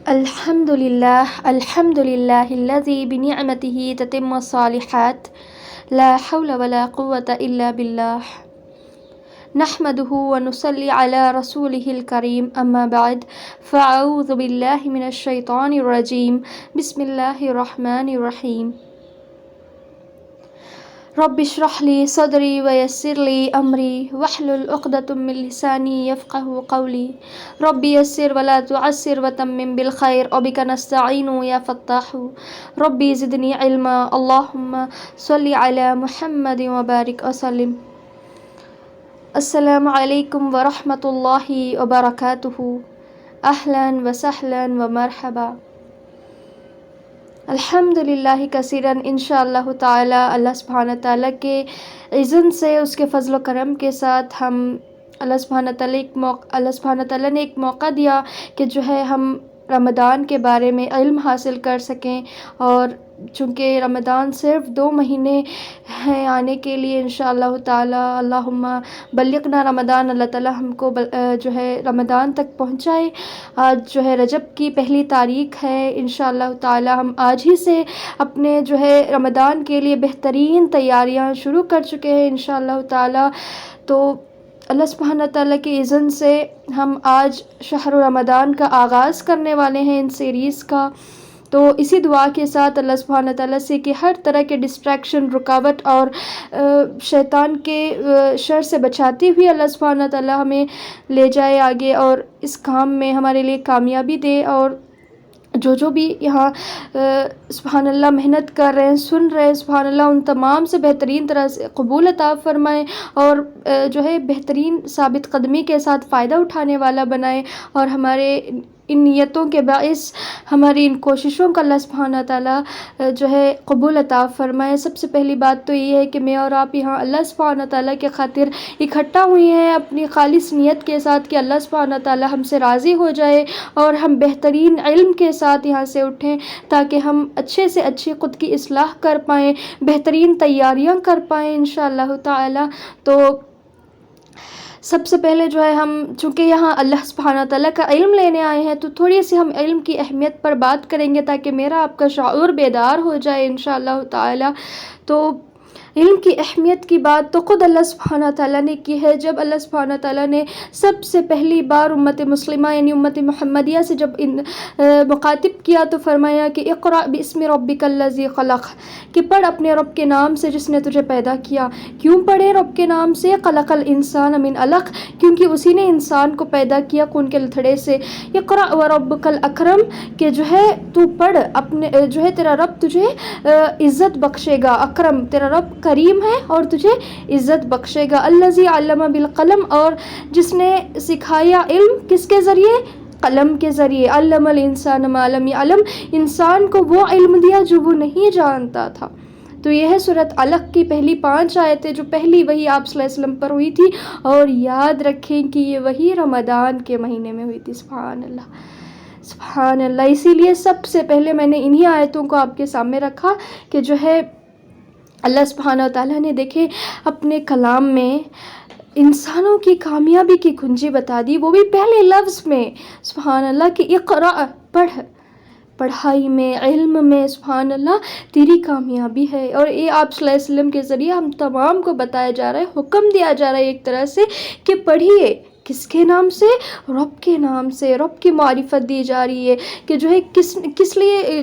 الحمد لله الذي بنعمته تتم الصالحات لا حول ولا قوة إلا بالله نحمده ونصلي على رسوله الكريم أما بعد فأعوذ بالله من الشيطان الرجيم بسم الله الرحمن الرحيم رب اشرح لي صدري ويسر لي أمري واحلل عقدة من لساني يفقه قولي رب يسر ولا تعسر وتمم بالخير وبك نستعين يا فتاح ربي زدني علما اللهم صل على محمد وبارك وسلم. السلام علیکم ورحمۃ اللہ وبرکاتہ. اہلا وسہلا ومرحبا. الحمد للہ کثیراً انشاء اللہ تعالی. اللہ سبحانہ تعالیٰ کے اذن سے، اس کے فضل و کرم کے ساتھ ہم اللہ سبحانہ تعالیٰ نے ایک موقع دیا کہ جو ہے ہم رمضان کے بارے میں علم حاصل کر سکیں. اور چونکہ رمضان صرف 2 مہینے ہیں آنے کے لیے انشاء اللہ تعالیٰ. اللہم بلغنا رمضان. اللہ تعالیٰ ہم کو جو ہے رمضان تک پہنچائے. آج جو ہے رجب کی 1 تاریخ ہے. انشاء اللہ تعالیٰ ہم آج ہی سے اپنے جو ہے رمضان کے لیے بہترین تیاریاں شروع کر چکے ہیں انشاء اللہ تعالیٰ. تو اللہ سبحانہ تعالیٰ کی اذن سے ہم آج شہر رمضان کا آغاز کرنے والے ہیں ان سیریز کا. تو اسی دعا کے ساتھ اللہ سبحانہ تعالیٰ سے کہ ہر طرح کے ڈسٹریکشن، رکاوٹ اور شیطان کے شر سے بچاتے ہوئے اللہ سبحانہ تعالیٰ ہمیں لے جائے آگے اور اس کام میں ہمارے لیے کامیابی دے. اور جو بھی یہاں سبحان اللہ محنت کر رہے ہیں، سن رہے ہیں، سبحان اللہ ان تمام سے بہترین طرح سے قبول عطا فرمائے اور جو ہے بہترین ثابت قدمی کے ساتھ فائدہ اٹھانے والا بنائے. اور ہمارے ان نیتوں کے باعث ہماری ان کوششوں کا اللہ سبحانہ تعالیٰ جو ہے قبول عطا فرمائے. سب سے پہلی بات تو یہ ہے کہ میں اور آپ یہاں اللہ سبحانہ تعالیٰ کے خاطر اکٹھا ہوئی ہیں اپنی خالص نیت کے ساتھ کہ اللہ سبحانہ تعالیٰ ہم سے راضی ہو جائے اور ہم بہترین علم کے ساتھ یہاں سے اٹھیں تاکہ ہم اچھے سے اچھی خود کی اصلاح کر پائیں، بہترین تیاریاں کر پائیں انشاء اللہ تعالیٰ. تو سب سے پہلے جو ہے ہم چونکہ یہاں اللہ سبحانہ تعالیٰ کا علم لینے آئے ہیں تو تھوڑی سی ہم علم کی اہمیت پر بات کریں گے تاکہ میرا آپ کا شعور بیدار ہو جائے انشاء اللہ تعالیٰ. تو علم کی اہمیت کی بات تو خود اللہ سبحانہ تعالیٰ نے کی ہے. جب اللہ سبحانہ تعالیٰ نے سب سے پہلی بار امت مسلمہ یعنی امت محمدیہ سے جب مخاطب کیا تو فرمایا کہ اقرأ باسم ربک الذی خلق، کہ پڑھ اپنے رب کے نام سے جس نے تجھے پیدا کیا. کیوں پڑھے رب کے نام سے؟ خلق الانسان من علق، کیونکہ اسی نے انسان کو پیدا کیا خون کے لتھڑے سے. اقرأ وربک الاکرم، کہ جو ہے تو پڑھ اپنے جو ہے تیرا رب تجھے عزت بخشے گا. اکرم، تیرا رب کریم ہے اور تجھے عزت بخشے گا. الذی علم بالقلم، اور جس نے سکھایا علم کس کے ذریعے؟ قلم کے ذریعے. علم الانسان ما لم یعلم، انسان کو وہ علم دیا جو وہ نہیں جانتا تھا. تو یہ ہے سورۃ علق کی پہلی 5 آیتیں جو پہلی وہی آپ صلی اللہ علیہ وسلم پر ہوئی تھی. اور یاد رکھیں کہ یہ وہی رمضان کے مہینے میں ہوئی تھی. سبحان اللہ سبحان اللہ. اسی لیے سب سے پہلے میں نے انہی آیتوں کو آپ کے سامنے رکھا کہ جو ہے اللہ سبحانہ تعالیٰ نے دیکھے اپنے کلام میں انسانوں کی کامیابی کی کنجی بتا دی، وہ بھی پہلے لفظ میں. سبحان اللہ کہ اقرأ، پڑھ، پڑھائی میں، علم میں سبحان اللہ تیری کامیابی ہے. اور یہ آپ صلی اللہ علیہ وسلم کے ذریعے ہم تمام کو بتایا جا رہا ہے، حکم دیا جا رہا ہے ایک طرح سے کہ پڑھیے. کس کے نام سے؟ رب کے نام سے. رب کی معرفت دی جا رہی ہے کہ جو ہے کس لیے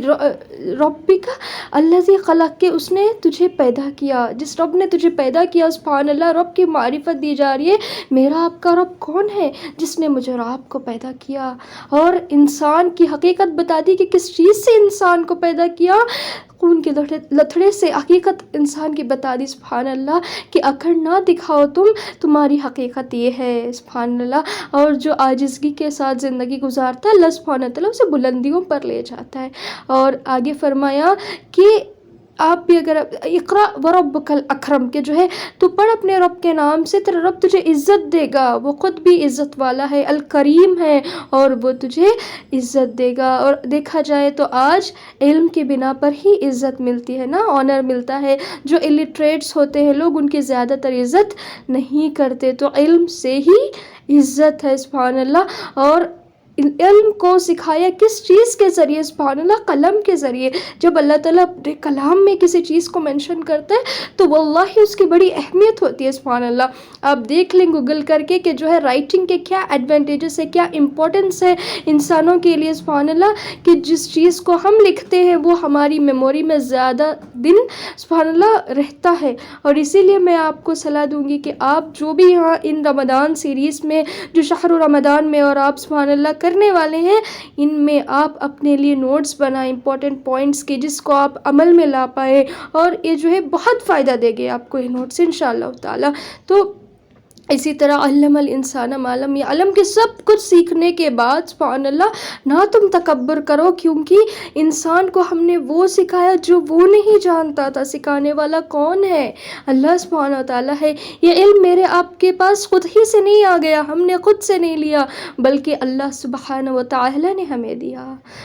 ربک الذی خلق، کے اس نے تجھے پیدا کیا. جس رب نے تجھے پیدا کیا سبحان اللہ رب کی معرفت دی جا رہی ہے. میرا آپ کا رب کون ہے؟ جس نے مجھے اور آپ کو پیدا کیا. اور انسان کی حقیقت بتا دی کہ کس چیز سے انسان کو پیدا کیا؟ خون کے لتھڑے سے. حقیقت انسان کی بتا دی سبحان اللہ کہ اکڑ نہ دکھاؤ تمہاری حقیقت یہ ہے سبحان اللہ. اور جو عاجزگی کے ساتھ زندگی گزارتا ہے اللہ سبحانہ تعالیٰ اسے بلندیوں پر لے جاتا ہے. اور آگے فرمایا کہ آپ بھی اگر اقرأ وربک الاکرم، کہ جو ہے تو پڑھ اپنے رب کے نام سے، تیرا رب تجھے عزت دے گا. وہ خود بھی عزت والا ہے، الکریم ہے، اور وہ تجھے عزت دے گا. اور دیکھا جائے تو آج علم کی بنا پر ہی عزت ملتی ہے نا، آنر ملتا ہے. جو الٹریٹس ہوتے ہیں لوگ ان کی زیادہ تر عزت نہیں کرتے. تو علم سے ہی عزت ہے سبحان اللہ. اور علم کو سکھایا کس چیز کے ذریعے؟ سبحان اللہ، قلم کے ذریعے۔ جب اللہ تعالیٰ اپنے کلام میں کسی چیز کو مینشن کرتا ہے تو واللہ اس کی بڑی اہمیت ہوتی ہے۔ سبحان اللہ، آپ دیکھ لیں گوگل کر کے کہ جو ہے رائٹنگ کے کیا ایڈوانٹیجز ہے، کیا امپورٹنس ہے انسانوں کے لیے۔ سبحان اللہ، کہ جس چیز کو ہم لکھتے ہیں وہ ہماری میموری میں زیادہ دن سبحان اللہ رہتا ہے۔ اور اسی لیے میں آپ کو صلاح دوں گی کہ آپ جو بھی یہاں ان رمضان سیریز میں جو شہر رمضان میں اور آپ سبحان اللہ کرنے والے ہیں، ان میں آپ اپنے لیے نوٹس بنائیں امپورٹنٹ پوائنٹس کے، جس کو آپ عمل میں لا پائے، اور یہ جو ہے بہت فائدہ دے گے آپ کو یہ نوٹس انشاءاللہ تعالی۔ تو اسی طرح علم الانسان ما لم یعلم، کے سب کچھ سیکھنے کے بعد سبحان اللہ نہ تم تکبر کرو، کیونکہ انسان کو ہم نے وہ سکھایا جو وہ نہیں جانتا تھا۔ سکھانے والا کون ہے؟ اللہ سبحانہ وتعالیٰ ہے۔ یہ علم میرے آپ کے پاس خود ہی سے نہیں آ گیا، ہم نے خود سے نہیں لیا، بلکہ اللہ سبحانہ وتعالیٰ نے ہمیں دیا۔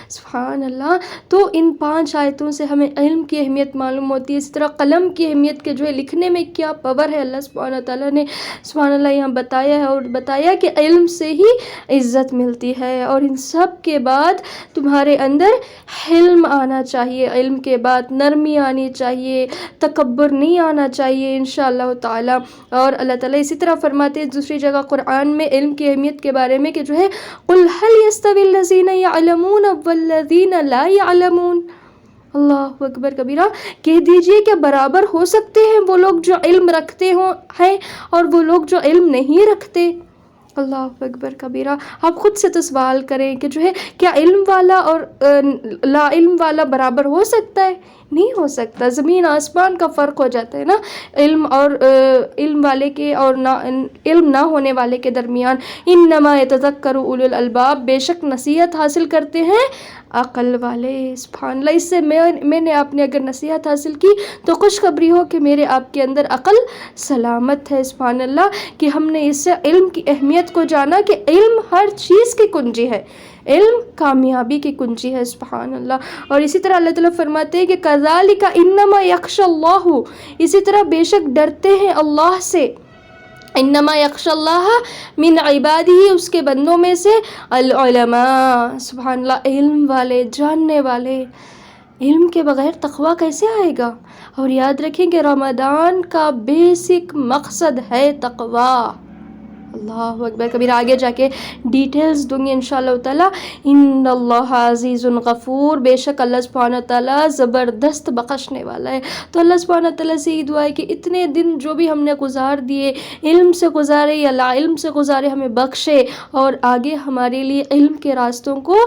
سبحان اللہ۔ تو ان 5 آیتوں سے ہمیں علم کی اہمیت معلوم ہوتی ہے، اسی طرح قلم کی اہمیت کے جو ہے لکھنے میں کیا پاور ہے، اللہ سبحانہ وتعالیٰ نے سبحان اللہ یہاں بتایا ہے، اور بتایا کہ علم سے ہی عزت ملتی ہے۔ اور ان سب کے بعد تمہارے اندر حلم آنا چاہیے، علم کے بعد نرمی آنی چاہیے، تکبر نہیں آنا چاہیے انشاءاللہ تعالی۔ اور اللہ تعالیٰ اسی طرح فرماتے ہیں دوسری جگہ قرآن میں علم کی اہمیت کے بارے میں کہ جو ہے قُلْ هَلْ يَسْتَوِي الَّذِينَ يَعْلَمُونَ وَالَّذِينَ لَا يَعْلَمُونَ، اللہ اکبر کبیرہ، کہہ دیجئے کہ برابر ہو سکتے ہیں وہ لوگ جو علم رکھتے ہیں اور وہ لوگ جو علم نہیں رکھتے؟ اللہ اکبر کبیرہ۔ آپ خود سے تو سوال کریں کہ جو ہے کیا علم والا اور لا علم والا برابر ہو سکتا ہے؟ نہیں ہو سکتا، زمین آسمان کا فرق ہو جاتا ہے نا علم اور علم والے کے اور علم نہ ہونے والے کے درمیان۔ انما یتذکر اولو الالباب، بے شک نصیحت حاصل کرتے ہیں عقل والے۔ سبحان اللہ، اس سے میں نے آپ نے اگر نصیحت حاصل کی تو خوشخبری ہو کہ میرے آپ کے اندر عقل سلامت ہے۔ سبحان اللہ، کہ ہم نے اس سے علم کی اہمیت کو جانا کہ علم ہر چیز کی کنجی ہے، علم کامیابی کی کنجی ہے۔ سبحان اللہ۔ اور اسی طرح اللہ تعالیٰ فرماتے ہیں کہ کذالک انما یخشی اللہ، اسی طرح بے شک ڈرتے ہیں اللہ سے، انما یخشی اللہ من عبادہ، اس کے بندوں میں سے العلماء، سبحان اللہ علم والے، جاننے والے۔ علم کے بغیر تقویٰ کیسے آئے گا؟ اور یاد رکھیں کہ رمضان کا بیسک مقصد ہے تقویٰ۔ اللہ اکبر کبیر، آگے جا کے ڈیٹیلز دوں گی انشاءاللہ تعالیٰ۔ ان اللہ عزیز غفور، بے شک اللہ سبحانہ تعالیٰ زبردست بخشنے والا ہے۔ تو اللہ سبحانہ تعالیٰ سے یہ دعا ہے کہ اتنے دن جو بھی ہم نے گزار دیے، علم سے گزارے یا لا علم سے گزارے، ہمیں بخشے اور آگے ہمارے لیے علم کے راستوں کو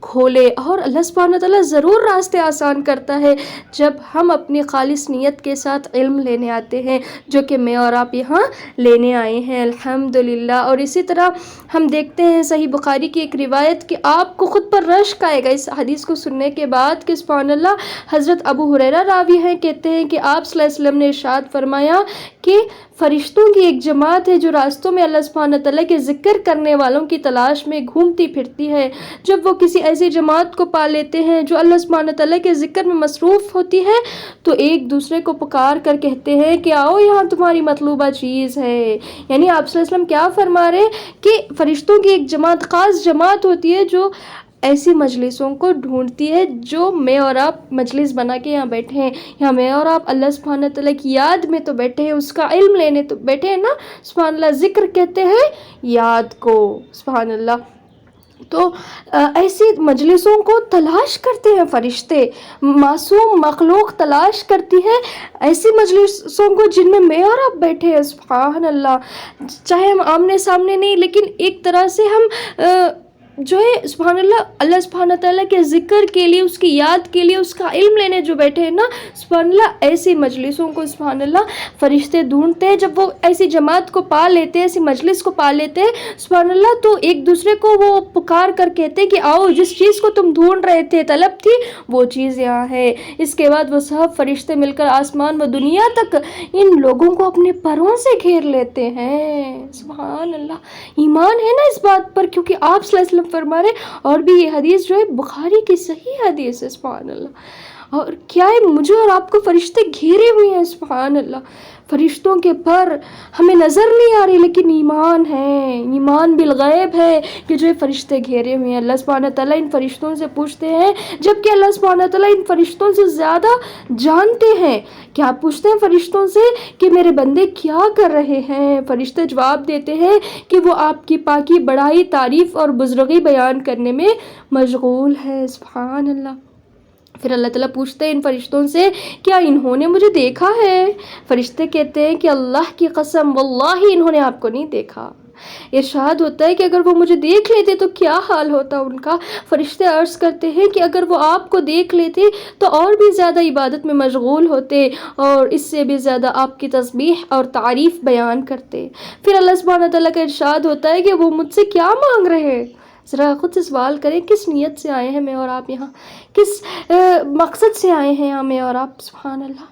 کھولے۔ اور اللہ سبحانہ تعالیٰ ضرور راستے آسان کرتا ہے جب ہم اپنی خالص نیت کے ساتھ علم لینے آتے ہیں، جو کہ میں اور آپ یہاں لینے آئے ہیں الحمدللہ۔ اور اسی طرح ہم دیکھتے ہیں صحیح بخاری کی ایک روایت کہ آپ کو خود پر رشک آئے گا اس حدیث کو سننے کے بعد کہ سبحان اللہ حضرت ابو ہریرہ راوی ہیں، کہتے ہیں کہ آپ صلی اللہ علیہ وسلم نے ارشاد فرمایا کہ فرشتوں کی ایک جماعت ہے جو راستوں میں اللہ سبحانہ تعالیٰ کے ذکر کرنے والوں کی تلاش میں گھومتی پھرتی ہے۔ جب وہ کسی ایسی جماعت کو پا لیتے ہیں جو اللہ سبحانہ تعالیٰ کے ذکر میں مصروف ہوتی ہے تو ایک دوسرے کو پکار کر کہتے ہیں کہ آؤ یہاں تمہاری مطلوبہ چیز ہے۔ یعنی آپ صلی اللہ علیہ وسلم کیا فرما رہے ہیں کہ فرشتوں کی ایک جماعت، خاص جماعت ہوتی ہے جو ایسی مجلسوں کو ڈھونڈتی ہے جو میں اور آپ مجلس بنا کے یہاں بیٹھے ہیں، یہاں میں اور آپ اللہ سبحانہ تعالیٰ کی یاد میں تو بیٹھے ہیں، اس کا علم لینے تو بیٹھے ہیں نا۔ سبحان اللہ، ذکر کہتے ہیں یاد کو، سبحان اللہ۔ تو ایسی مجلسوں کو تلاش کرتے ہیں فرشتے، معصوم مخلوق تلاش کرتی ہے ایسی مجلسوں کو جن میں میں اور آپ بیٹھے ہیں۔ سبحان اللہ، چاہے ہم آمنے سامنے نہیں، لیکن ایک طرح سے ہم جو ہے سبحان اللہ اللہ سبحانہ تعالیٰ کے ذکر کے لیے، اس کی یاد کے لیے، اس کا علم لینے جو بیٹھے ہیں نا، سبحان اللہ ایسی مجلسوں کو سبحان اللہ فرشتے ڈھونڈتے ہیں۔ جب وہ ایسی جماعت کو پا لیتے ہیں، ایسی مجلس کو پا لیتے ہیں سبحان اللہ، تو ایک دوسرے کو وہ پکار کر کہتے ہیں کہ آؤ جس چیز کو تم ڈھونڈ رہے تھے، طلب تھی، وہ چیز یہاں ہے۔ اس کے بعد وہ سب فرشتے مل کر آسمان و دنیا تک ان لوگوں کو اپنے پروں سے گھیر لیتے ہیں۔ سبحان اللہ، ایمان ہے نا اس بات پر، کیونکہ آپ صلی اللہ علیہ وسلم فرما رہے، اور بھی یہ حدیث جو ہے بخاری کی صحیح حدیث ہے۔ سبحان اللہ۔ اور کیا ہے، مجھے اور آپ کو فرشتے گھیرے ہوئے ہیں، سبحان اللہ. فرشتوں کے پر ہمیں نظر نہیں آ رہی، لیکن ایمان ہے، ایمان بالغیب ہے کہ جو فرشتے گھیرے ہوئے ہیں. اللہ سبحانہ تعالیٰ ان فرشتوں سے پوچھتے ہیں، جبکہ اللہ سبحانہ تعالیٰ ان فرشتوں سے زیادہ جانتے ہیں. کیا پوچھتے ہیں فرشتوں سے کہ میرے بندے کیا کر رہے ہیں؟ فرشتے جواب دیتے ہیں کہ وہ آپ کی پاکی، بڑائی، تعریف اور بزرگی بیان کرنے میں مشغول ہے. سبحان اللہ. پھر اللہ تعالیٰ پوچھتے ہیں ان فرشتوں سے، کیا انہوں نے مجھے دیکھا ہے؟ فرشتے کہتے ہیں کہ اللہ کی قسم واللہ انہوں نے آپ کو نہیں دیکھا. ارشاد ہوتا ہے کہ اگر وہ مجھے دیکھ لیتے تو کیا حال ہوتا ان کا. فرشتے عرض کرتے ہیں کہ اگر وہ آپ کو دیکھ لیتے تو اور بھی زیادہ عبادت میں مشغول ہوتے اور اس سے بھی زیادہ آپ کی تسبیح اور تعریف بیان کرتے. پھر اللہ سبحانہ تعالیٰ کا ارشاد ہوتا ہے کہ وہ مجھ سے کیا مانگ رہے ہیں. ذرا خود سے سوال کریں، کس نیت سے آئے ہیں میں اور آپ یہاں؟ کس مقصد سے آئے ہیں یہاں میں اور آپ؟ سبحان اللہ.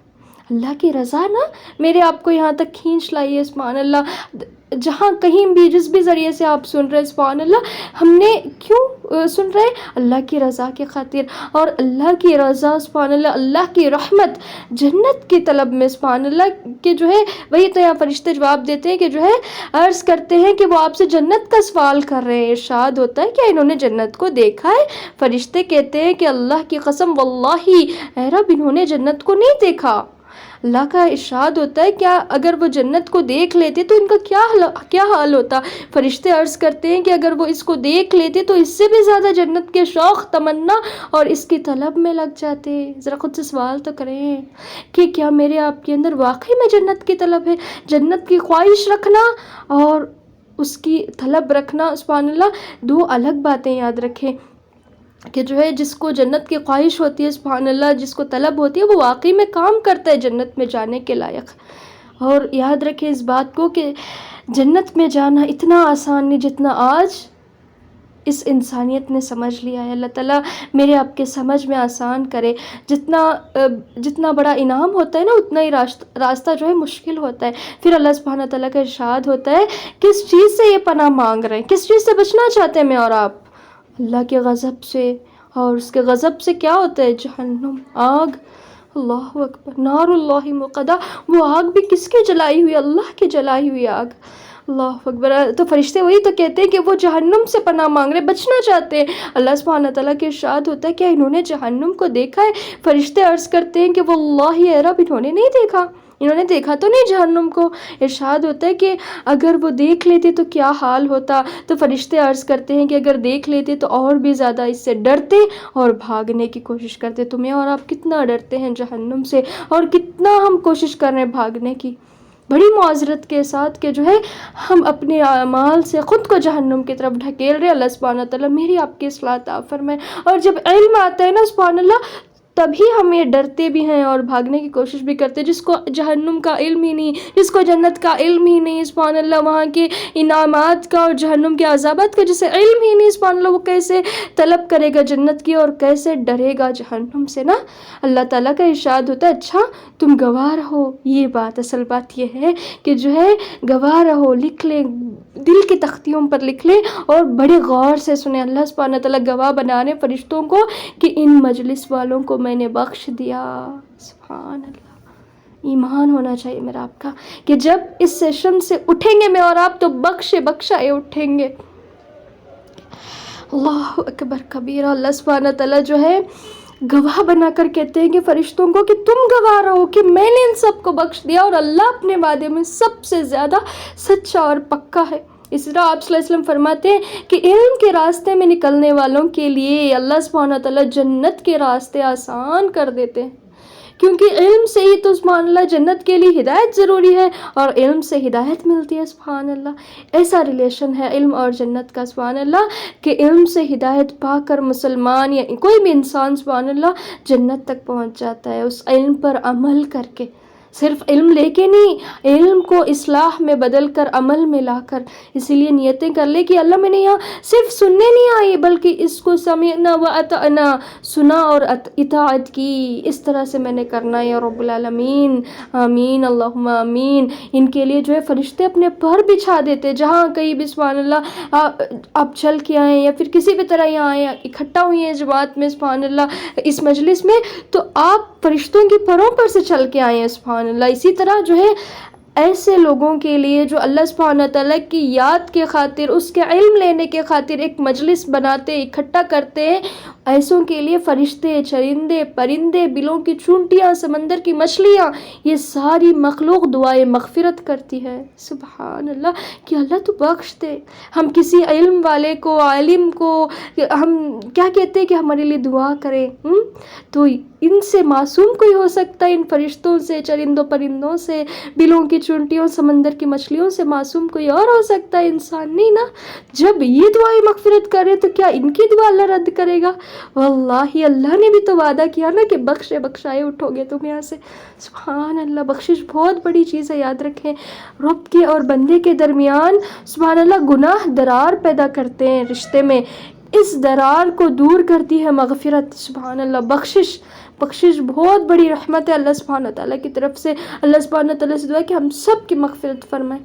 اللہ کی رضا نا میرے آپ کو یہاں تک کھینچ لائی ہے. سبحان اللہ. جہاں کہیں بھی جس بھی ذریعے سے آپ سن رہے ہیں، سبحان اللہ، ہم نے کیوں سن رہے ہیں؟ اللہ کی رضا کی خاطر. اور اللہ کی رضا، سبحان اللہ، اللہ کی رحمت، جنت کی طلب میں، سبحان اللہ، کہ جو ہے وہی تو یہاں فرشتے جواب دیتے ہیں کہ جو ہے عرض کرتے ہیں کہ وہ آپ سے جنت کا سوال کر رہے ہیں. ارشاد ہوتا ہے کہ انہوں نے جنت کو دیکھا ہے؟ فرشتے کہتے ہیں کہ اللہ کی قسم واللہ اے رب انہوں نے جنت کو نہیں دیکھا. اللہ کا ارشاد ہوتا ہے کیا اگر وہ جنت کو دیکھ لیتے تو ان کا کیا حال ہوتا؟ فرشتے عرض کرتے ہیں کہ اگر وہ اس کو دیکھ لیتے تو اس سے بھی زیادہ جنت کے شوق، تمنا اور اس کی طلب میں لگ جاتے. ذرا خود سے سوال تو کریں کہ کیا میرے آپ کے اندر واقعی میں جنت کی طلب ہے؟ جنت کی خواہش رکھنا اور اس کی طلب رکھنا، سبحان اللہ، دو الگ باتیں. یاد رکھیں کہ جو ہے جس کو جنت کی خواہش ہوتی ہے، سبحان اللہ، جس کو طلب ہوتی ہے، وہ واقعی میں کام کرتا ہے جنت میں جانے کے لائق. اور یاد رکھیں اس بات کو کہ جنت میں جانا اتنا آسان نہیں جتنا آج اس انسانیت نے سمجھ لیا ہے. اللہ تعالیٰ میرے آپ کے سمجھ میں آسان کرے. جتنا بڑا انعام ہوتا ہے نا، اتنا ہی راستہ جو ہے مشکل ہوتا ہے. پھر اللہ سبحانہ تعالیٰ کا ارشاد ہوتا ہے کس چیز سے یہ پناہ مانگ رہے ہیں، کس چیز سے بچنا چاہتے ہیں میں اور آپ؟ اللہ کے غضب سے. اور اس کے غضب سے کیا ہوتا ہے؟ جہنم، آگ. اللہ اکبر. نار اللہ موقدہ. وہ آگ بھی کس کی جلائی ہوئی؟ اللہ کی جلائی ہوئی آگ. اللہ اکبر. تو فرشتے وہی تو کہتے ہیں کہ وہ جہنم سے پناہ مانگ رہے، بچنا چاہتے ہیں. اللہ سبحانہ تعالیٰ کے ارشاد ہوتا ہے کہ انہوں نے جہنم کو دیکھا ہے؟ فرشتے عرض کرتے ہیں کہ واللہ اے رب انہوں نے نہیں دیکھا. انہوں نے دیکھا تو نہیں جہنم کو. ارشاد ہوتا ہے کہ اگر وہ دیکھ لیتے تو کیا حال ہوتا. تو فرشتے عرض کرتے ہیں کہ اگر دیکھ لیتے تو اور بھی زیادہ اس سے ڈرتے اور بھاگنے کی کوشش کرتے. تمہیں اور آپ کتنا ڈرتے ہیں جہنم سے اور کتنا ہم کوشش کر رہے ہیں بھاگنے کی، بڑی معذرت کے ساتھ کہ جو ہے ہم اپنے اعمال سے خود کو جہنم کی طرف ڈھکیل رہے. اللہ سبحانہ تعالیٰ میری آپ کی اصلاح عطا فرمائے. اور جب علم آتا ہے نا، سبحان اللہ، تبھی ہم یہ ڈرتے بھی ہیں اور بھاگنے کی کوشش بھی کرتے. جس کو جہنم کا علم ہی نہیں، جس کو جنت کا علم ہی نہیں، سبحان اللہ، وہاں کے انعامات کا اور جہنم کے عذابات کا جسے علم ہی نہیں، سبحان اللہ، وہ کیسے طلب کرے گا جنت کی اور کیسے ڈرے گا جہنم سے نا. اللہ تعالیٰ کا ارشاد ہوتا ہے اچھا تم گواہ رہو. یہ بات، اصل بات یہ ہے کہ جو ہے گواہ رہو، لکھ لیں، دل کی تختیوں پر لکھ لیں اور بڑے غور سے سنیں. اللہ سبحانہ تعالیٰ گواہ بنا رہے فرشتوں کو کہ ان مجلس والوں کو میں نے بخش دیا. سبحان اللہ. ایمان ہونا چاہیے میرا آپ کا کہ جب اس سیشن سے اٹھیں گے میں اور آپ تو بخشائے اٹھیں گے. اللہ اکبر کبیرہ. اللہ سبحانہ تعالیٰ جو ہے گواہ بنا کر کہتے ہیں کہ فرشتوں کو کہ تم گواہ رہو کہ میں نے ان سب کو بخش دیا اور اللہ اپنے وعدے میں سب سے زیادہ سچا اور پکا ہے. اس طرح آپ صلی اللہ علیہ وسلم فرماتے ہیں کہ علم کے راستے میں نکلنے والوں کے لیے اللہ سبحانہ تعالیٰ جنت کے راستے آسان کر دیتے ہیں، کیونکہ علم سے ہی تو سبحان اللہ جنت کے لیے ہدایت ضروری ہے اور علم سے ہدایت ملتی ہے. سبحان اللہ. ایسا ریلیشن ہے علم اور جنت کا، سبحان اللہ، کہ علم سے ہدایت پا کر مسلمان یا کوئی بھی انسان سبحان اللہ جنت تک پہنچ جاتا ہے اس علم پر عمل کر کے. صرف علم لے کے نہیں، علم کو اصلاح میں بدل کر عمل میں لا کر، اسی لیے نیتیں کر لے کہ اللہ میں نے یہاں صرف سننے نہیں آئی بلکہ اس کو سمعنا و اطعنا، سنا اور اطاعت کی، اس طرح سے میں نے کرنا ہے یا رب العالمین، آمین اللہم آمین۔ ان کے لیے جو ہے فرشتے اپنے پر بچھا دیتے، جہاں کہیں بھی سبحان اللہ آپ چل کے آئیں یا پھر کسی بھی طرح یہاں آئیں، اکٹھا ہوئی ہیں جماعت میں سبحان اللہ اس مجلس میں، تو آپ فرشتوں کی پروں پر سے چل کے آئے ہیں سبحان اللہ۔ اسی طرح جو ہے ایسے لوگوں کے لیے جو اللہ سبحانہ تعالیٰ کی یاد کے خاطر، اس کے علم لینے کے خاطر ایک مجلس بناتے، اکٹھا کرتے ہیں، ایسوں کے لیے فرشتے، چرندے، پرندے، بلوں کی چونٹیاں، سمندر کی مچھلیاں، یہ ساری مخلوق دعائیں مغفرت کرتی ہے سبحان اللہ، کہ اللہ تو بخش دے۔ ہم کسی علم والے کو، عالم کو ہم کیا کہتے ہیں کہ ہمارے لیے دعا کریں، تو ان سے معصوم کوئی ہو سکتا ہے؟ ان فرشتوں سے، چرندوں پرندوں سے، بلوں کی چونٹیوں، سمندر کی مچھلیوں سے معصوم کوئی اور ہو سکتا ہے؟ انسان نہیں نا۔ جب یہ دعائیں مغفرت کرے تو کیا ان کی دعا اللہ رد کرے گا؟ واللہ اللہ نے بھی تو وعدہ کیا نا کہ بخشے بخشائے اٹھو گے تم یہاں سے سبحان اللہ۔ بخشش بہت بڑی چیز ہے، یاد رکھیں۔ رب کے اور بندے کے درمیان سبحان اللہ گناہ درار پیدا کرتے ہیں رشتے میں، اس درار کو دور کرتی ہے مغفرت سبحان اللہ، بخشش بہت بڑی رحمت ہے اللہ سبحانہ تعالیٰ کی طرف سے۔ اللہ سبحانہ تعالیٰ سے دعا کہ ہم سب کی مغفرت فرمائے۔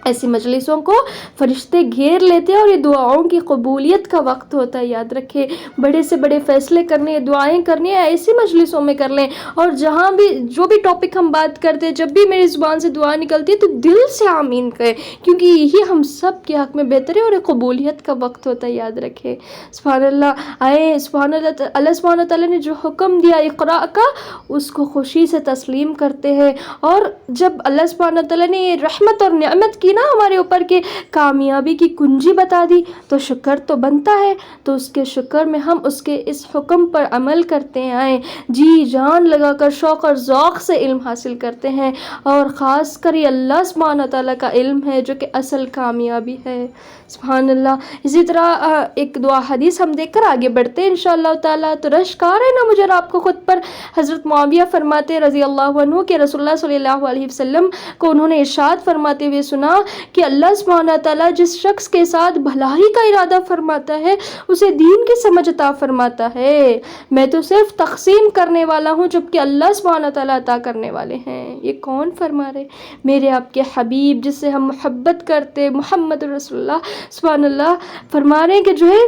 ایسی مجلسوں کو فرشتے گھیر لیتے ہیں اور یہ دعاؤں کی قبولیت کا وقت ہوتا ہے، یاد رکھے۔ بڑے سے بڑے فیصلے کرنے، دعائیں کرنی ہے ایسی مجلسوں میں کر لیں، اور جہاں بھی جو بھی ٹاپک ہم بات کرتے ہیں، جب بھی میری زبان سے دعا نکلتی ہے تو دل سے آمین کہیں، کیونکہ یہی ہم سب کے حق میں بہتر ہے اور ایک قبولیت کا وقت ہوتا ہے، یاد رکھے سبحان اللہ۔ آئے سبحان اللہ، اللہ سبحانہ تعالیٰ نے جو حکم دیا اقرا کا، اس کو خوشی سے تسلیم کرتے ہیں، اور جب اللہ سبحانہ تعالیٰ نے یہ رحمت اور نعمت کی نا ہمارے اوپر کے کامیابی کی کنجی بتا دی، تو شکر تو بنتا ہے، تو اس کے شکر میں ہم اس کے اس حکم پر عمل کرتے آئیں، جی جان لگا کر شوق اور ذوق سے علم حاصل کرتے ہیں، اور خاص کر یہ اللہ سبحانہ تعالیٰ کا علم ہے جو کہ اصل کامیابی ہے سبحان اللہ۔ اسی طرح ایک دعا حدیث ہم دیکھ کر آگے بڑھتے ہیں انشاءاللہ تعالیٰ۔ تو رشکار ہے نا مجھے اور آپ کو خود پر، حضرت معاویہ فرماتے رضی اللہ عنہ کہ رسول اللہ صلی اللہ علیہ وسلم کو انہوں نے ارشاد فرماتے ہوئے سنا کہ اللہ سبحانہ تعالیٰ جس شخص کے ساتھ بھلائی کا ارادہ فرماتا ہے اسے دین کی سمجھ عطا فرماتا ہے، میں تو صرف تقسیم کرنے والا ہوں جبکہ اللہ سبحانہ تعالیٰ عطا کرنے والے ہیں۔ یہ کون فرما رہے؟ میرے آپ کے حبیب جس سے ہم محبت کرتے، محمد رسول اللہ سبحان اللہ فرما رہے ہیں کہ جو ہے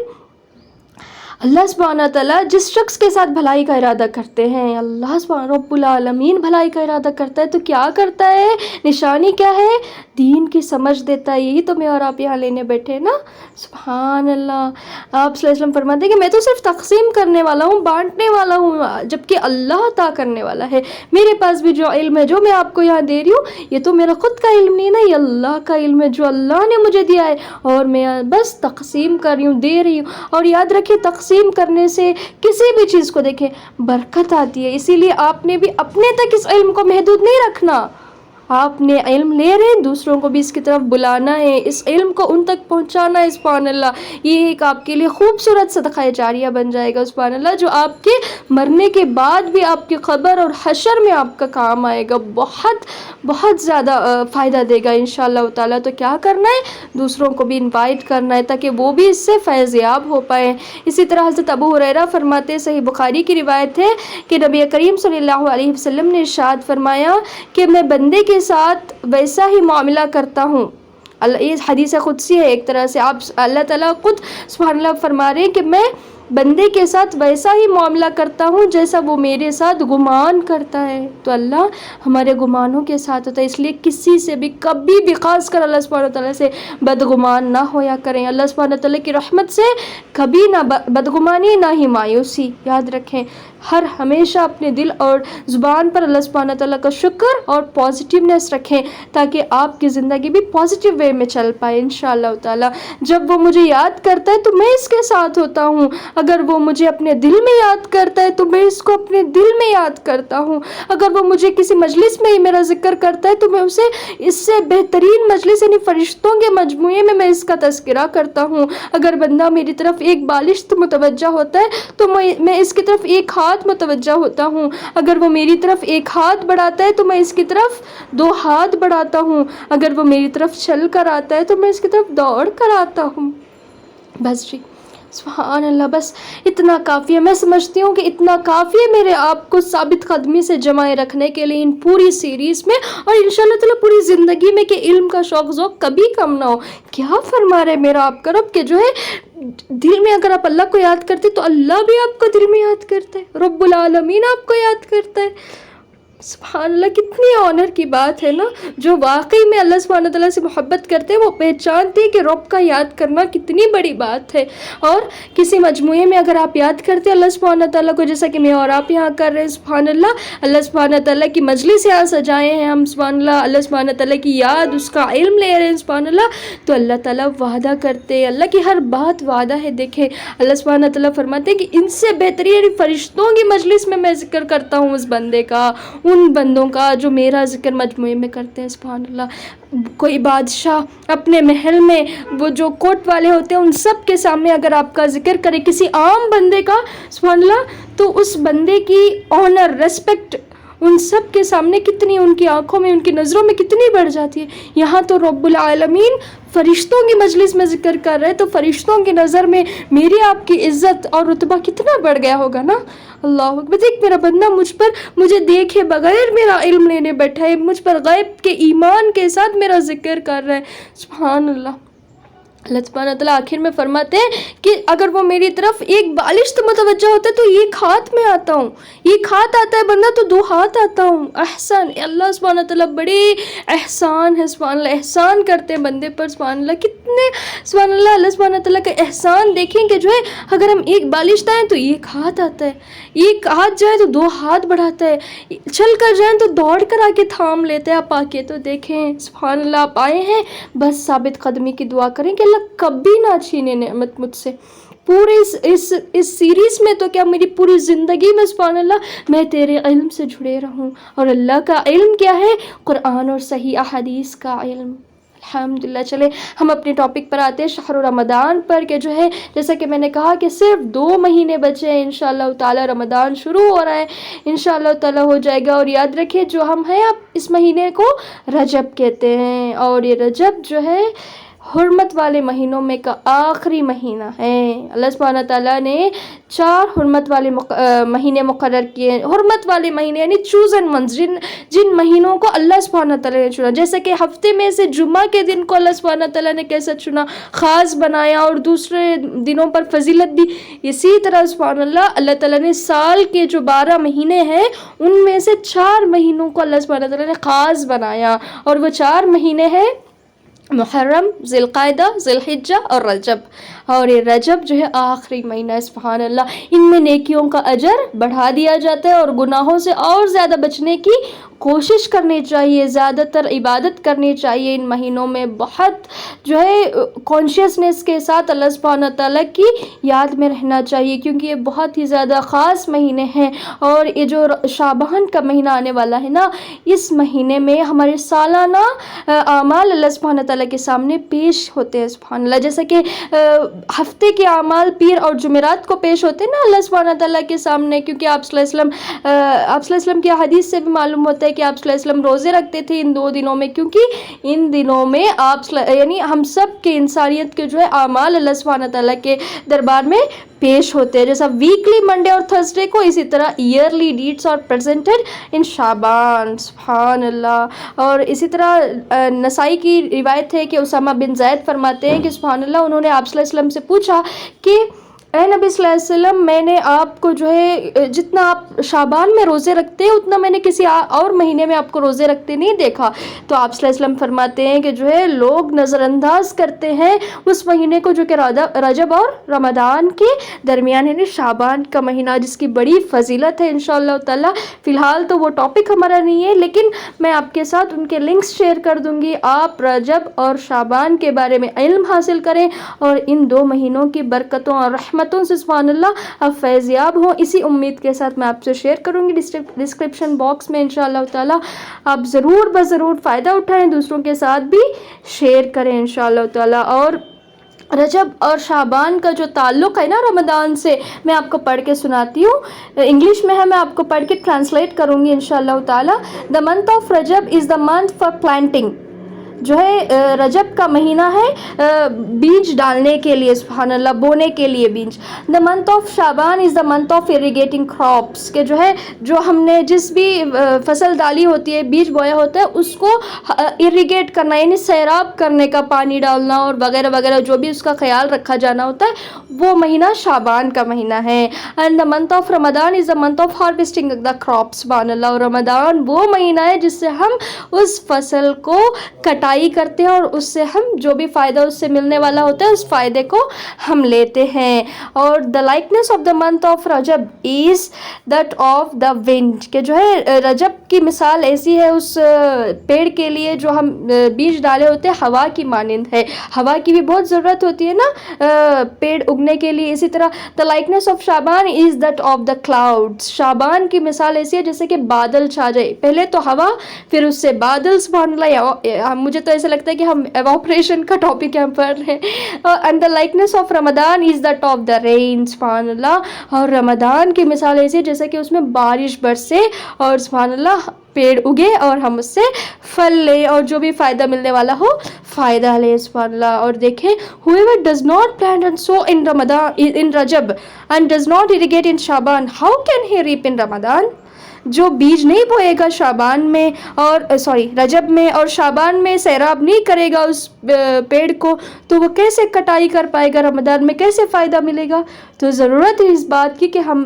اللہ سبحانہ تعالیٰ جس شخص کے ساتھ بھلائی کا ارادہ کرتے ہیں، اللہ سبحانہ رب العالمین بھلائی کا ارادہ کرتا ہے تو کیا کرتا ہے؟ نشانی کیا ہے؟ دین کی سمجھ دیتا ہے۔ یہی تو میں اور آپ یہاں لینے بیٹھے نا سبحان اللہ۔ آپ صلی اللہ علیہ وسلم فرماتے ہیں کہ میں تو صرف تقسیم کرنے والا ہوں، بانٹنے والا ہوں، جبکہ اللہ عطا کرنے والا ہے۔ میرے پاس بھی جو علم ہے جو میں آپ کو یہاں دے رہی ہوں، یہ تو میرا خود کا علم نہیں نا، یہ اللہ کا علم ہے جو اللہ نے مجھے دیا ہے، اور میں بس تقسیم کر رہی ہوں، دے رہی ہوں۔ اور یاد رکھیں تقسیم کرنے سے کسی بھی چیز کو دیکھیں برکت آتی ہے، اسی لیے آپ نے بھی اپنے تک اس علم کو محدود نہیں رکھنا۔ آپ نے علم لے رہے ہیں، دوسروں کو بھی اس کی طرف بلانا ہے، اس علم کو ان تک پہنچانا ہے سبحان اللہ۔ یہ ایک آپ کے لیے خوبصورت صدقہ جاریہ بن جائے گا سبحان اللہ، جو آپ کے مرنے کے بعد بھی آپ کی قبر اور حشر میں آپ کا کام آئے گا، بہت بہت زیادہ فائدہ دے گا انشاءاللہ تعالیٰ۔ تو کیا کرنا ہے؟ دوسروں کو بھی انوائٹ کرنا ہے تاکہ وہ بھی اس سے فیض یاب ہو پائیں۔ اسی طرح حضرت ابو ہریرہ فرماتے، صحیح بخاری کی روایت ہے کہ نبی کریم صلی اللہ علیہ وسلم نے ارشاد فرمایا کہ میں بندے کے ساتھ ویسا ہی معاملہ کرتا ہوں، یہ حدیث قدسی ہے ایک طرح سے، آپ اللہ تعالیٰ خود سبحان اللہ فرما رہے ہیں کہ میں بندے کے ساتھ ویسا ہی معاملہ کرتا ہوں جیسا وہ میرے ساتھ گمان کرتا ہے۔ تو اللہ ہمارے گمانوں کے ساتھ ہوتا ہے، اس لیے کسی سے بھی کبھی بھی، خاص کر اللہ سبحانہ تعالیٰ سے بدگمان نہ ہویا کریں۔ اللہ سبحانہ تعالیٰ کی رحمت سے کبھی نہ بدگمانی نہ ہی مایوسی، یاد رکھیں ہر ہمیشہ اپنے دل اور زبان پر اللہ سبحانہ تعالیٰ کا شکر اور پازیٹیونیس رکھیں تاکہ آپ کی زندگی بھی پازیٹیو وے میں چل پائے انشاءاللہ تعالیٰ۔ جب وہ مجھے یاد کرتا ہے تو میں اس کے ساتھ ہوتا ہوں، اگر وہ مجھے اپنے دل میں یاد کرتا ہے تو میں اس کو اپنے دل میں یاد کرتا ہوں. اگر وہ مجھے کسی مجلس میں ہی میرا ذکر کرتا ہے تو میں اسے اس سے بہترین مجلس یعنی فرشتوں کے مجموعے میں اس کا تذکرہ کرتا ہوں. اگر بندہ میری طرف ایک بالشت متوجہ ہوتا ہے تو میں اس کی طرف ایک ہاتھ متوجہ ہوتا ہوں. اگر وہ میری طرف ایک ہاتھ بڑھاتا ہے تو میں اس کی طرف 2 ہاتھ بڑھاتا ہوں. اگر وہ میری طرف چل کر آتا ہے تو میں اس کی طرف دوڑ کر آتا ہوں. بس جی سبحان اللہ، بس اتنا کافی ہے. میں سمجھتی ہوں کہ اتنا کافی ہے میرے آپ کو ثابت قدمی سے جمائے رکھنے کے لیے ان پوری سیریز میں، اور انشاءاللہ تعالیٰ پوری زندگی میں کہ علم کا شوق ذوق کبھی کم نہ ہو. کیا فرما رہے میرا آپ کا رب کہ جو ہے دل میں اگر آپ اللہ کو یاد کرتے تو اللہ بھی آپ کو دل میں یاد کرتا ہے، رب العالمین آپ کو یاد کرتا ہے. سبحان اللہ، کتنی آنر کی بات ہے نا. جو واقعی میں اللہ سبحانہ تعالیٰ سے محبت کرتے ہیں وہ پہچانتے ہیں کہ رب کا یاد کرنا کتنی بڑی بات ہے. اور کسی مجموعے میں اگر آپ یاد کرتے ہیں اللہ سبحانہ تعالیٰ کو، جیسا کہ میں اور آپ یہاں کر رہے ہیں، سبحان اللہ سبحانہ تعالیٰ کی مجلس یہاں سجائے ہیں ہم، سبحان اللہ سبحانہ تعالیٰ کی یاد، اس کا علم لے رہے ہیں، سبحان اللہ. تو اللہ تعالیٰ وعدہ کرتے ہیں، اللہ کی ہر بات وعدہ ہے. دیکھیں اللہ سبحانہ تعالیٰ فرماتے ہیں کہ ان سے بہترین فرشتوں کی مجلس میں ذکر کرتا ہوں اس بندے کا، ان بندوں کا جو میرا ذکر مجموعے میں کرتے ہیں. سبحان اللہ. کوئی بادشاہ اپنے محل میں وہ جو کوٹ والے ہوتے ہیں ان سب کے سامنے اگر آپ کا ذکر کرے کسی عام بندے کا، سبحان اللہ، تو اس بندے کی آنر ریسپیکٹ ان سب کے سامنے کتنی، ان کی آنکھوں میں، ان کی نظروں میں کتنی بڑھ جاتی ہے. یہاں تو رب العالمین فرشتوں کی مجلس میں ذکر کر رہے تو فرشتوں کی نظر میں میری آپ کی عزت اور رتبہ کتنا بڑھ گیا ہوگا نا. اللہ اکبر. دیکھ میرا بندہ مجھے دیکھے بغیر میرا علم لینے بیٹھا ہے، مجھ پر غیب کے ایمان کے ساتھ میرا ذکر کر رہا ہے. سبحان اللہ. اللہ سبحانہ تعالیٰ آخر میں فرماتے ہیں کہ اگر وہ میری طرف ایک بالشت متوجہ ہوتا ہے تو ایک ہاتھ میں آتا ہوں، ایک ہاتھ آتا ہے بندہ تو 2 ہاتھ آتا ہوں. احسان. اللہ سبحانہ تعالیٰ بڑے احسان ہے، سبحان اللہ، احسان کرتے ہیں بندے پر. سبحان اللہ کتنے، سبحان اللہ سبحانہ تعالیٰ کا احسان دیکھیں کہ جو ہے اگر ہم ایک بالشت آئیں تو ایک ہاتھ آتا ہے، ایک ہاتھ جائے تو 2 ہاتھ بڑھاتا ہے، چل کر جائیں تو دوڑ کر آ کے تھام لیتے ہیں. آپ آ کے تو دیکھیں سبحان اللہ، آپ آئے ہیں بس ثابت قدمی کی دعا کریں کہ اللہ کبھی نہ چھینے نعمت مجھ سے. پورے اس سیریز میں تو کیا میری پوری زندگی میں سبحان اللہ میں تیرے علم سے جڑے رہوں. اور اللہ کا علم کیا ہے؟ قرآن اور صحیح احادیث کا علم. الحمدللہ. چلے ہم اپنے ٹاپک پر آتے ہیں، شہر رمضان پر، کہ جو ہے جیسا کہ میں نے کہا کہ صرف 2 مہینے بچے ہیں، انشاءاللہ تعالی رمضان شروع ہو رہا ہے، انشاءاللہ تعالی ہو جائے گا. اور یاد رکھیں جو ہم ہیں اب اس مہینے کو رجب کہتے ہیں، اور یہ رجب جو ہے حرمت والے مہینوں میں کا آخری مہینہ ہے. اللہ سبحانہ تعالیٰ نے 4 حرمت والے مہینے مقرر کیے ہیں. حرمت والے مہینے یعنی چوزن منز، جن مہینوں کو اللہ سبحانہ تعالیٰ نے چنا. جیسے کہ ہفتے میں سے جمعہ کے دن کو اللہ سبحانہ تعالیٰ نے کیسا چنا، خاص بنایا، اور دوسرے دنوں پر فضیلت دی. اسی طرح سبحان اللہ تعالیٰ نے سال کے جو 12 مہینے ہیں ان میں سے 4 مہینوں کو اللہ سبحانہ تعالیٰ نے خاص بنایا. اور وہ 4 مہینے ہیں محرم، ذی القعدہ، ذی الحجہ اور رجب. اور یہ رجب جو ہے آخری مہینہ ہے. سبحان اللہ. ان میں نیکیوں کا اجر بڑھا دیا جاتا ہے اور گناہوں سے اور زیادہ بچنے کی کوشش کرنی چاہیے، زیادہ تر عبادت کرنی چاہیے. ان مہینوں میں بہت جو ہے کانشیسنیس کے ساتھ اللہ سبحانہ تعالیٰ کی یاد میں رہنا چاہیے، کیونکہ یہ بہت ہی زیادہ خاص مہینے ہیں. اور یہ جو شعبان کا مہینہ آنے والا ہے نا، اس مہینے میں ہمارے سالانہ اعمال اللہ سبحانہ تعالیٰ کے سامنے پیش ہوتے ہیں. سبحان اللہ. جیسا کہ ہفتے کے اعمال پیر اور جمعرات کو پیش ہوتے ہیں نا اللہ سبحانہ تعالیٰ کے سامنے، کیونکہ آپ صلی اللہ علیہ وسلم کی حدیث سے بھی معلوم ہوتا ہے کہ آپ صلی اللہ علیہ وسلم روزے رکھتے تھے ان 2 دنوں میں، کیونکہ ان دنوں میں آپ یعنی ہم سب کے انسانیت کے جو ہے اعمال اللہ سبحانہ تعالیٰ کے دربار میں پیش ہوتے ہیں. جیسا ویکلی منڈے اور تھرسڈے کو، اسی طرح ایئرلی ڈیٹس اور پریزنٹڈ ان شعبان. سبحان اللہ. اور اسی طرح نسائی کی روایت ہے کہ اسامہ بن زید فرماتے ہیں کہ سبحان اللہ انہوں نے آپ صلی اللہ علیہ وسلم سے پوچھا کہ اے نبی صلی اللہ علیہ وسلم، میں نے آپ کو جو ہے جتنا آپ شعبان میں روزے رکھتے ہیں اتنا میں نے کسی اور مہینے میں آپ کو روزے رکھتے نہیں دیکھا. تو آپ صلی اللہ علیہ وسلم فرماتے ہیں کہ جو ہے لوگ نظر انداز کرتے ہیں اس مہینے کو جو کہ رجب اور رمضان کے درمیان ہے، شعبان کا مہینہ جس کی بڑی فضیلت ہے انشاءاللہ تعالی. فی الحال تو وہ ٹاپک ہمارا نہیں ہے، لیکن میں آپ کے ساتھ ان کے لنکس شیئر کر دوں گی. آپ رجب اور شعبان کے بارے میں علم حاصل کریں اور ان 2 مہینوں کی برکتوں اور رحمت رحمتوں سے سبحان اللہ آپ فیض یاب ہوں. اسی امید کے ساتھ میں آپ سے شیئر کروں گی ڈسکرپشن باکس میں انشاءاللہ تعالی. آپ ضرور بضرور فائدہ اٹھائیں, دوسروں کے ساتھ بھی شیئر کریں انشاءاللہ تعالی. اور رجب اور شعبان کا جو تعلق ہے نا رمضان سے, میں آپ کو پڑھ کے سناتی ہوں. انگلش میں ہے, میں آپ کو پڑھ کے ٹرانسلیٹ کروں گی انشاءاللہ تعالی. The month of Rajab is the month for planting. جو ہے رجب کا مہینہ ہے بیج ڈالنے کے لیے, سبحان اللہ, بونے کے لیے بیج. The month of Shaban is the month of irrigating crops, کہ جو ہے جو ہم نے جس بھی فصل ڈالی ہوتی ہے, بیج بویا ہوتا ہے, اس کو اریگیٹ کرنا, یعنی سیراب کرنے کا, پانی ڈالنا اور وغیرہ وغیرہ, جو بھی اس کا خیال رکھا جانا ہوتا ہے, وہ مہینہ شعبان کا مہینہ ہے. And the month of Ramadan is the month of harvesting the crop, سبحان اللہ. اور رمضان وہ مہینہ ہے جس سے ہم اس فصل کو کٹائی کرتے ہیں, اور اس سے ہم جو بھی فائدہ اس سے ملنے والا ہوتا ہے, اس فائدے کو ہم لیتے ہیں. اور the likeness of the month of Rajab is that of the wind, کہ جو ہے رجب کی مثال ایسی ہے اس پیڑ کے لیے جو ہم بیج ڈالے ہوتے ہیں, ہوا کی مانند ہے. ہوا کی بھی بہت ضرورت ہوتی ہے نا پیڑ اگنے کے لیے. اسی طرح the likeness of Shaban is that of the clouds. Shaban کی مثال ایسی ہے جیسے کہ بادل چھا جائے, پہلے تو ہوا, پھر اس سے بادل, سبحان اللہ. مجھے تو ایسا لگتا ہے کہ ہم ایواپریشن کا ٹاپک یہاں پڑھ رہے ہیں. And the likeness of Ramadan is that of the rain, سبحان اللہ. اور رمضان کی مثال ایسی ہے جیسے کہ اس میں بارش برسے اور سبحان اللہ پیڑ اگے اور ہم اس سے پھل لیں اور جو بھی فائدہ ملنے والا ہو فائدہ لیں, سبحان اللہ. اور دیکھیں whoever does not plant and sow in Ramadan in Rajab and does not irrigate in Shaban, how can he reap in Ramadan? جو بیج نہیں بوئے گا شعبان میں اور رجب میں, اور شعبان میں سیراب نہیں کرے گا اس پیڑ کو, تو وہ کیسے کٹائی کر پائے گا, رمضان میں کیسے فائدہ ملے گا. تو ضرورت ہے اس بات کی کہ ہم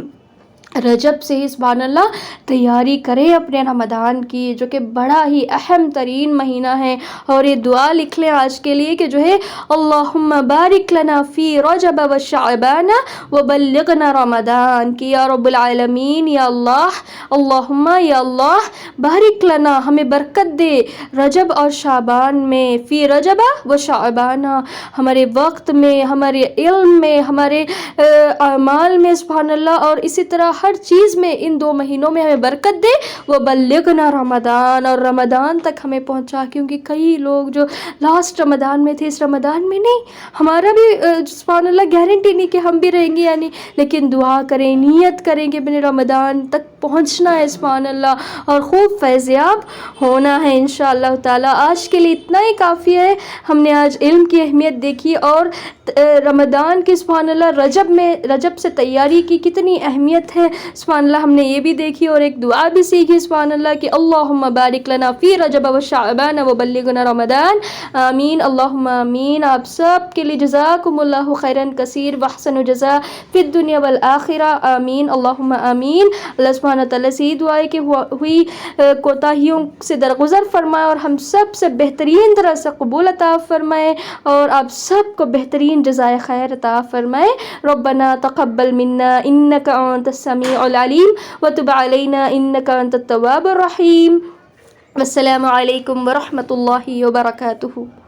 رجب سے ہی سبحان اللہ تیاری کریں اپنے رمضان کی, جو کہ بڑا ہی اہم ترین مہینہ ہے. اور یہ دعا لکھ لیں آج کے لیے کہ جو ہے اللہم بارک لنا فی رجب و شعبان و بلغنا رمضان, کی یا رب العالمین, یا اللہ, اللہم یا اللہ بارک لنا, ہمیں برکت دے رجب اور شعبان میں, فی رجب و شعبان, ہمارے وقت میں, ہمارے علم میں, ہمارے اعمال میں, سبحان اللہ. اور اسی طرح ہر چیز میں ان 2 مہینوں میں ہمیں برکت دے. وہ بلغنا رمضان, اور رمضان تک ہمیں پہنچا, کیونکہ کئی لوگ جو لاسٹ رمضان میں تھے اس رمضان میں نہیں, ہمارا بھی سبحان اللہ گارنٹی نہیں کہ ہم بھی رہیں گے یعنی, لیکن دعا کریں, نیت کریں کہ اپنے رمضان تک پہنچنا ہے سبحان اللہ, اور خوب فیضیاب ہونا ہے انشاءاللہ تعالی. آج کے لیے اتنا ہی کافی ہے. ہم نے آج علم کی اہمیت دیکھی اور رمضان کی سبحان اللہ رجب سے تیاری کی کتنی اہمیت ہے سبحان اللہ, ہم نے یہ بھی دیکھی, اور ایک دعا بھی سیکھی سبحان اللہ کہ اللہم بارک لنا فی رجب و شعبان و بلغنا رمضان, آمین اللہم آمین. آپ سب کے لیے جزاکم اللہ خیرن کثیر واحسن جزا فی الدنیا والآخرہ, آمین اللہم آمین. اللہ سبحانہ تعالیٰ سے دعا ہے کہ ہوئی کوتاہیوں سے درگزر فرمائے اور ہم سب سے بہترین طرح سے قبول عطا فرمائے, اور آپ سب کو بہترین جزائے خیر عطا فرمائے. ربنا تقبل منا انک انت السمیع العلیم وتب علینا انک انت التواب الرحیم. والسلام علیکم ورحمۃ اللہ وبرکاتہ.